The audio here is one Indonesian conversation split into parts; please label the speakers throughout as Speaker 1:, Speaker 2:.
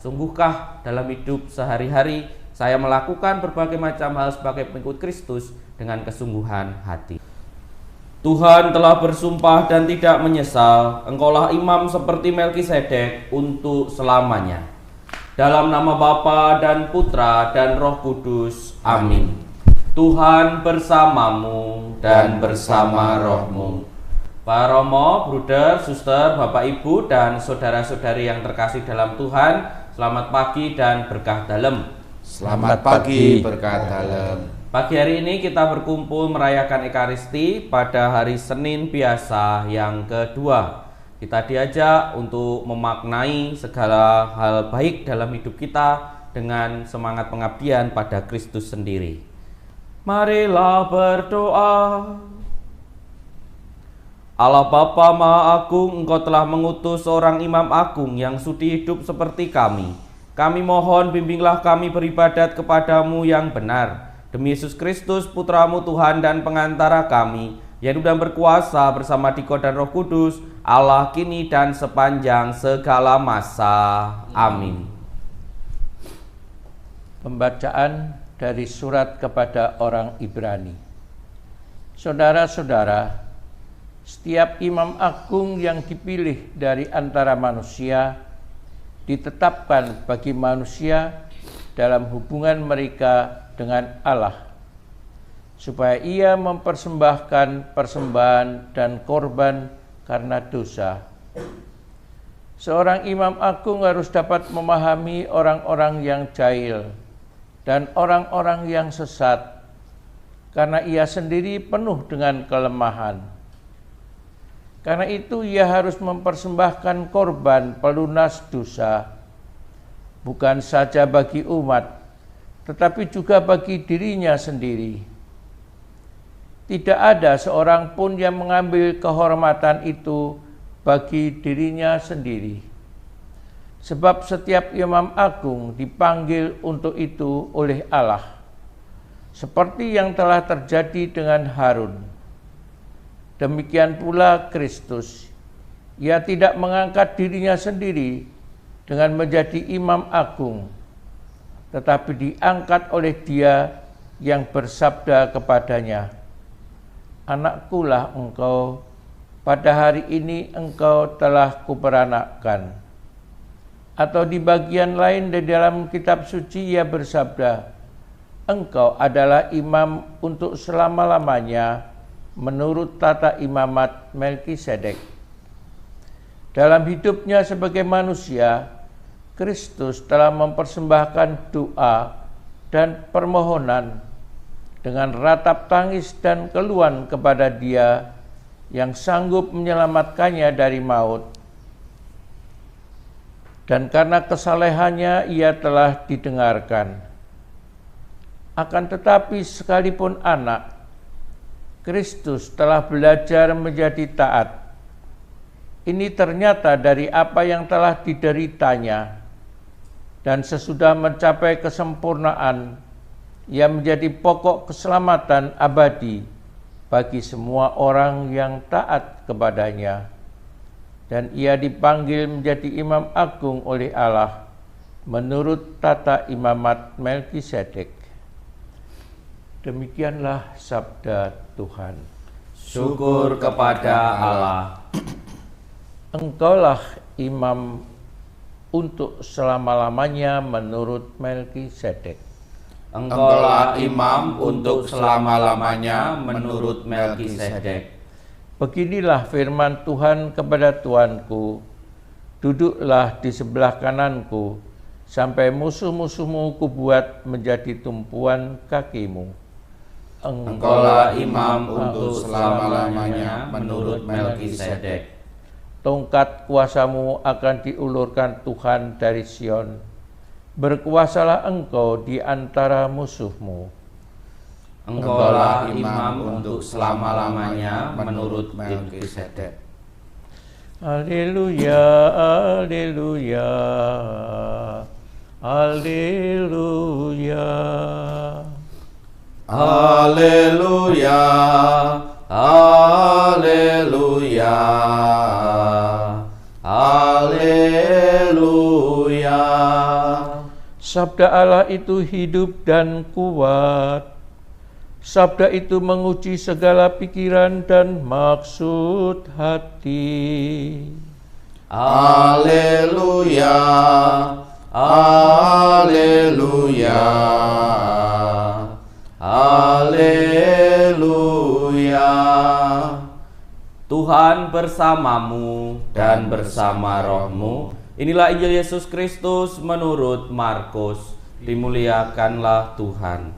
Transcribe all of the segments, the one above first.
Speaker 1: Sungguhkah dalam hidup sehari-hari saya melakukan berbagai macam hal sebagai pengikut Kristus dengan kesungguhan hati? Tuhan telah bersumpah dan tidak menyesal, Engkaulah imam seperti Melkisedek untuk selamanya. Dalam nama Bapa dan Putra dan Roh Kudus. Amin. Tuhan bersamamu dan bersama rohmu. Pak Romo, Bruder, Suster, Bapak Ibu dan saudara-saudari yang terkasih dalam Tuhan, selamat pagi dan berkah dalem.
Speaker 2: Selamat pagi, berkah dalem.
Speaker 1: Pagi hari ini kita berkumpul merayakan Ekaristi pada hari Senin biasa yang kedua. Kita diajak untuk memaknai segala hal baik dalam hidup kita dengan semangat pengabdian pada Kristus sendiri. Marilah berdoa. Allah Bapa Maha Agung, Engkau telah mengutus seorang imam agung yang sudi hidup seperti kami. Kami mohon bimbinglah kami beribadat kepadamu yang benar. Demi Yesus Kristus, Putramu Tuhan dan pengantara kami, yang hidup dan berkuasa bersama Diko dan Roh Kudus, Allah kini dan sepanjang segala masa. Amin.
Speaker 3: Pembacaan dari surat kepada orang Ibrani. Saudara-saudara, setiap imam agung yang dipilih dari antara manusia ditetapkan bagi manusia dalam hubungan mereka dengan Allah, supaya ia mempersembahkan persembahan dan korban karena dosa. Seorang imam agung harus dapat memahami orang-orang yang jahil dan orang-orang yang sesat, karena ia sendiri penuh dengan kelemahan. Karena itu ia harus mempersembahkan korban pelunas dosa, bukan saja bagi umat, tetapi juga bagi dirinya sendiri. Tidak ada seorang pun yang mengambil kehormatan itu bagi dirinya sendiri. Sebab setiap imam agung dipanggil untuk itu oleh Allah, seperti yang telah terjadi dengan Harun. Demikian pula Kristus, ia tidak mengangkat dirinya sendiri dengan menjadi imam agung, tetapi diangkat oleh Dia yang bersabda kepadanya, "Anakkulah engkau, pada hari ini engkau telah kuperanakkan." Atau di bagian lain di dalam kitab suci ia bersabda, "Engkau adalah imam untuk selama-lamanya menurut tata imamat Melkisedek." Dalam hidupnya sebagai manusia, Kristus telah mempersembahkan doa dan permohonan dengan ratap tangis dan keluhan kepada Dia yang sanggup menyelamatkannya dari maut. Dan karena kesalehannya ia telah didengarkan. Akan tetapi sekalipun anak, Kristus telah belajar menjadi taat. Ini ternyata dari apa yang telah dideritanya. Dan sesudah mencapai kesempurnaan, ia menjadi pokok keselamatan abadi bagi semua orang yang taat kepadanya. Dan ia dipanggil menjadi imam agung oleh Allah menurut tata imamat Melkisedek. Demikianlah sabda Tuhan.
Speaker 1: Syukur kepada Allah.
Speaker 3: Engkaulah imam untuk selama-lamanya menurut Melkisedek.
Speaker 1: Engkaulah imam untuk selama-lamanya menurut Melkisedek.
Speaker 3: Beginilah firman Tuhan kepada Tuanku, duduklah di sebelah kananku, sampai musuh-musuhmu kubuat menjadi tumpuan kakimu.
Speaker 1: Engkaulah imam untuk selama-lamanya menurut Melkisedek.
Speaker 3: Tongkat kuasamu akan diulurkan Tuhan dari Sion. Berkuasalah engkau di antara musuhmu.
Speaker 1: Engkaulah imam untuk selama-lamanya menurut Melkisedek.
Speaker 3: Haleluya, haleluya, haleluya.
Speaker 1: Haleluya, haleluya, haleluya.
Speaker 3: Sabda Allah itu hidup dan kuat. Sabda itu menguji segala pikiran dan maksud hati.
Speaker 2: Haleluya, haleluya, haleluya.
Speaker 1: Tuhan bersamamu dan bersama rohmu. Inilah Injil Yesus Kristus menurut Markus. Dimuliakanlah Tuhan.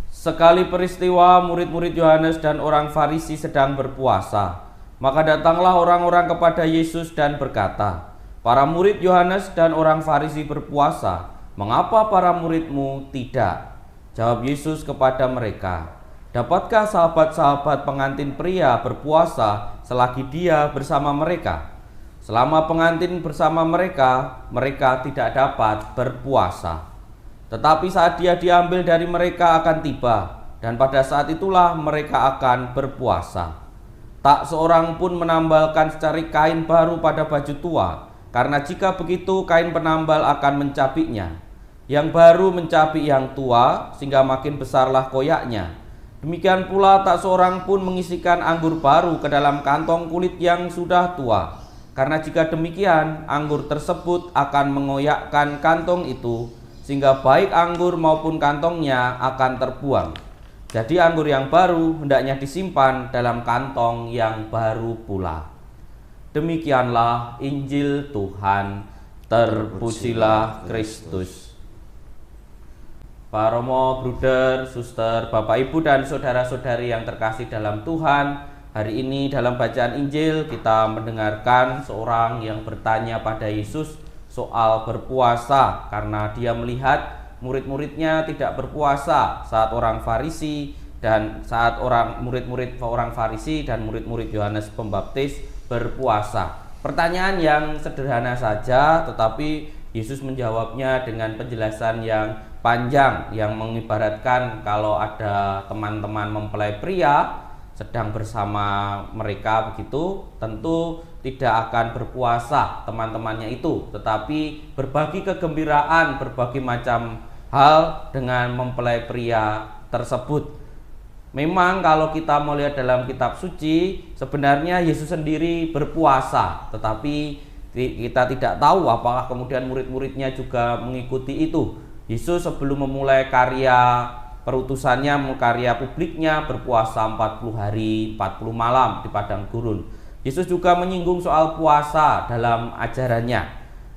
Speaker 1: Sekali peristiwa murid-murid Yohanes dan orang Farisi sedang berpuasa, maka datanglah orang-orang kepada Yesus dan berkata, "Para murid Yohanes dan orang Farisi berpuasa, mengapa para muridmu tidak?" Jawab Yesus kepada mereka, "Dapatkah sahabat-sahabat pengantin pria berpuasa selagi dia bersama mereka? Selama pengantin bersama mereka, mereka tidak dapat berpuasa. Tetapi saat dia diambil dari mereka akan tiba, dan pada saat itulah mereka akan berpuasa. Tak seorang pun menambalkan secari kain baru pada baju tua, karena jika begitu kain penambal akan mencabiknya. Yang baru mencabik yang tua, sehingga makin besarlah koyaknya. Demikian pula tak seorang pun mengisikan anggur baru ke dalam kantong kulit yang sudah tua, karena jika demikian, anggur tersebut akan mengoyakkan kantong itu, sehingga baik anggur maupun kantongnya akan terbuang. Jadi anggur yang baru hendaknya disimpan dalam kantong yang baru pula." Demikianlah Injil Tuhan. Terpujilah Kristus. Pak Romo, Bruder, Suster, Bapak Ibu dan saudara-saudari yang terkasih dalam Tuhan, hari ini dalam bacaan Injil kita mendengarkan seorang yang bertanya pada Yesus soal berpuasa karena dia melihat murid-muridnya tidak berpuasa saat orang Farisi dan saat murid-murid orang Farisi dan murid-murid Yohanes Pembaptis berpuasa. Pertanyaan yang sederhana saja, tetapi Yesus menjawabnya dengan penjelasan yang panjang yang mengibaratkan kalau ada teman-teman mempelai pria sedang bersama mereka begitu, tentu tidak akan berpuasa teman-temannya itu, tetapi berbagi kegembiraan, berbagai macam hal dengan mempelai pria tersebut. Memang kalau kita melihat dalam kitab suci, sebenarnya Yesus sendiri berpuasa, tetapi kita tidak tahu apakah kemudian murid-muridnya juga mengikuti itu. Yesus sebelum memulai karya perutusannya, karya publiknya, berpuasa 40 hari 40 malam di padang gurun. Yesus juga menyinggung soal puasa dalam ajarannya.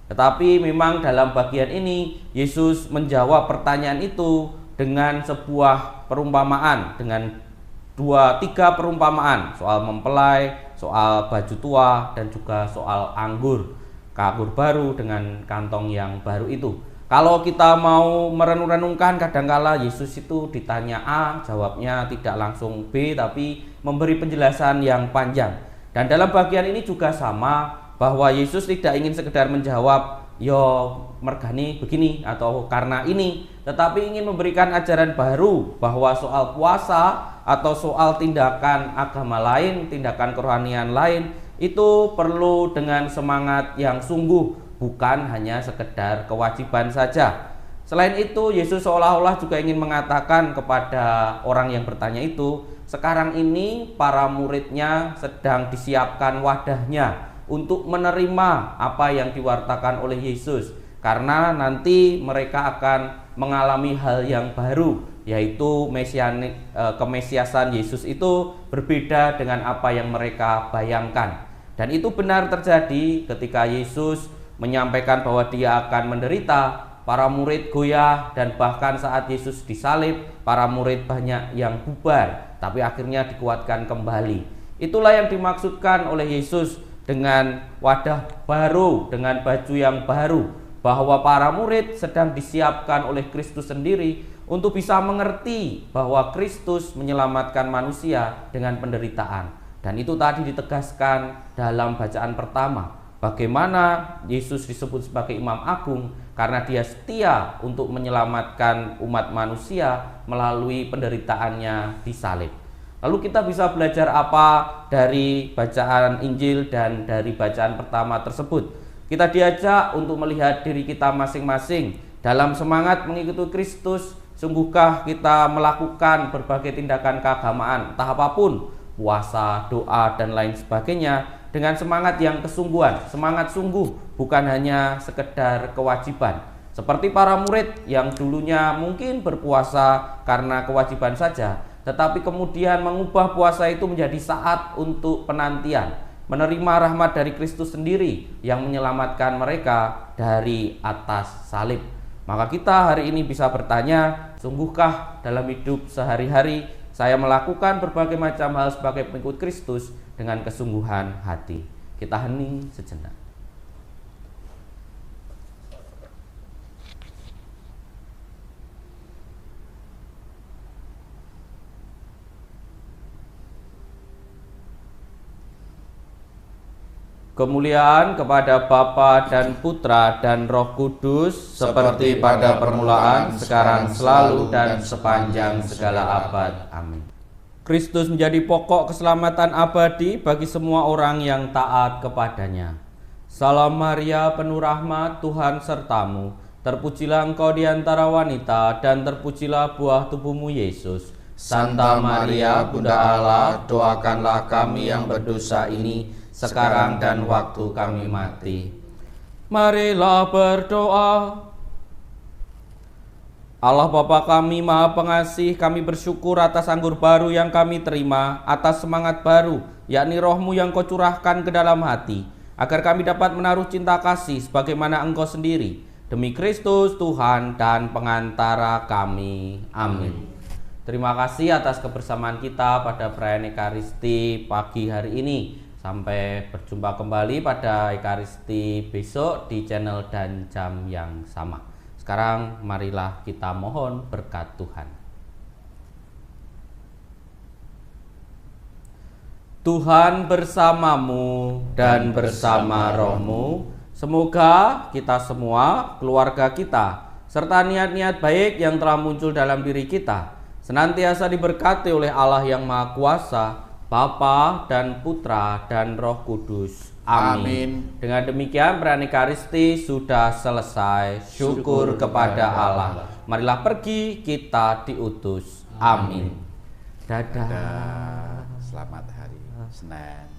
Speaker 1: Tetapi memang dalam bagian ini Yesus menjawab pertanyaan itu dengan sebuah perumpamaan, dengan 2-3 perumpamaan soal mempelai, soal baju tua, dan juga soal anggur baru dengan kantong yang baru itu. Kalau kita mau merenung-renungkan, kadangkala Yesus itu ditanya A, jawabnya tidak langsung B, tapi memberi penjelasan yang panjang. Dan dalam bagian ini juga sama, bahwa Yesus tidak ingin sekedar menjawab, "Yo mergani begini" atau "karena ini", tetapi ingin memberikan ajaran baru bahwa soal puasa atau soal tindakan agama lain, tindakan kerohanian lain, itu perlu dengan semangat yang sungguh, bukan hanya sekedar kewajiban saja. Selain itu, Yesus seolah-olah juga ingin mengatakan kepada orang yang bertanya itu, sekarang ini para muridnya sedang disiapkan wadahnya untuk menerima apa yang diwartakan oleh Yesus, karena nanti mereka akan mengalami hal yang baru, yaitu kemesiasan Yesus itu berbeda dengan apa yang mereka bayangkan. Dan itu benar terjadi ketika Yesus menyampaikan bahwa dia akan menderita. Para murid goyah, dan bahkan saat Yesus disalib, para murid banyak yang bubar, tapi akhirnya dikuatkan kembali. Itulah yang dimaksudkan oleh Yesus dengan wadah baru, dengan baju yang baru, bahwa para murid sedang disiapkan oleh Kristus sendiri untuk bisa mengerti bahwa Kristus menyelamatkan manusia dengan penderitaan. Dan itu tadi ditegaskan dalam bacaan pertama, bagaimana Yesus disebut sebagai Imam Agung karena dia setia untuk menyelamatkan umat manusia melalui penderitaannya di salib. Lalu kita bisa belajar apa dari bacaan Injil dan dari bacaan pertama tersebut? Kita diajak untuk melihat diri kita masing-masing dalam semangat mengikuti Kristus. Sungguhkah kita melakukan berbagai tindakan keagamaan, entah apapun, puasa, doa, dan lain sebagainya, dengan semangat yang kesungguhan, semangat sungguh, bukan hanya sekedar kewajiban. Seperti para murid yang dulunya mungkin berpuasa karena kewajiban saja, tetapi kemudian mengubah puasa itu menjadi saat untuk penantian, menerima rahmat dari Kristus sendiri yang menyelamatkan mereka dari atas salib. Maka kita hari ini bisa bertanya, sungguhkah dalam hidup sehari-hari saya melakukan berbagai macam hal sebagai pengikut Kristus dengan kesungguhan hati? Kita hening sejenak. Kemuliaan kepada Bapa dan Putra dan Roh Kudus, seperti pada permulaan, sekarang, selalu, dan sepanjang segala abad. Amin. Kristus menjadi pokok keselamatan abadi bagi semua orang yang taat kepadanya. Salam Maria, penuh rahmat, Tuhan sertamu. Terpujilah engkau di antara wanita, dan terpujilah buah tubuhmu, Yesus.
Speaker 2: Santa Maria, Bunda Allah, doakanlah kami yang berdosa ini, sekarang dan waktu kami mati.
Speaker 1: Marilah berdoa. Allah Bapa kami Maha Pengasih, kami bersyukur atas anggur baru yang kami terima, atas semangat baru, yakni Roh-Mu yang Kau curahkan ke dalam hati, agar kami dapat menaruh cinta kasih sebagaimana Engkau sendiri, demi Kristus Tuhan dan pengantara kami. Amin. Terima kasih atas kebersamaan kita pada perayaan Ekaristi pagi hari ini. Sampai berjumpa kembali pada Ekaristi besok di channel dan jam yang sama. Sekarang marilah kita mohon berkat Tuhan. Tuhan bersamamu dan bersama rohmu. Semoga kita semua, keluarga kita, serta niat-niat baik yang telah muncul dalam diri kita, senantiasa diberkati oleh Allah yang Maha Kuasa, Bapa dan Putra dan Roh Kudus. Amin. Dengan demikian perayaan Ekaristi sudah selesai. Syukur kepada Allah. Marilah pergi, kita diutus. Amin. Dadah.
Speaker 2: Selamat hari Senin.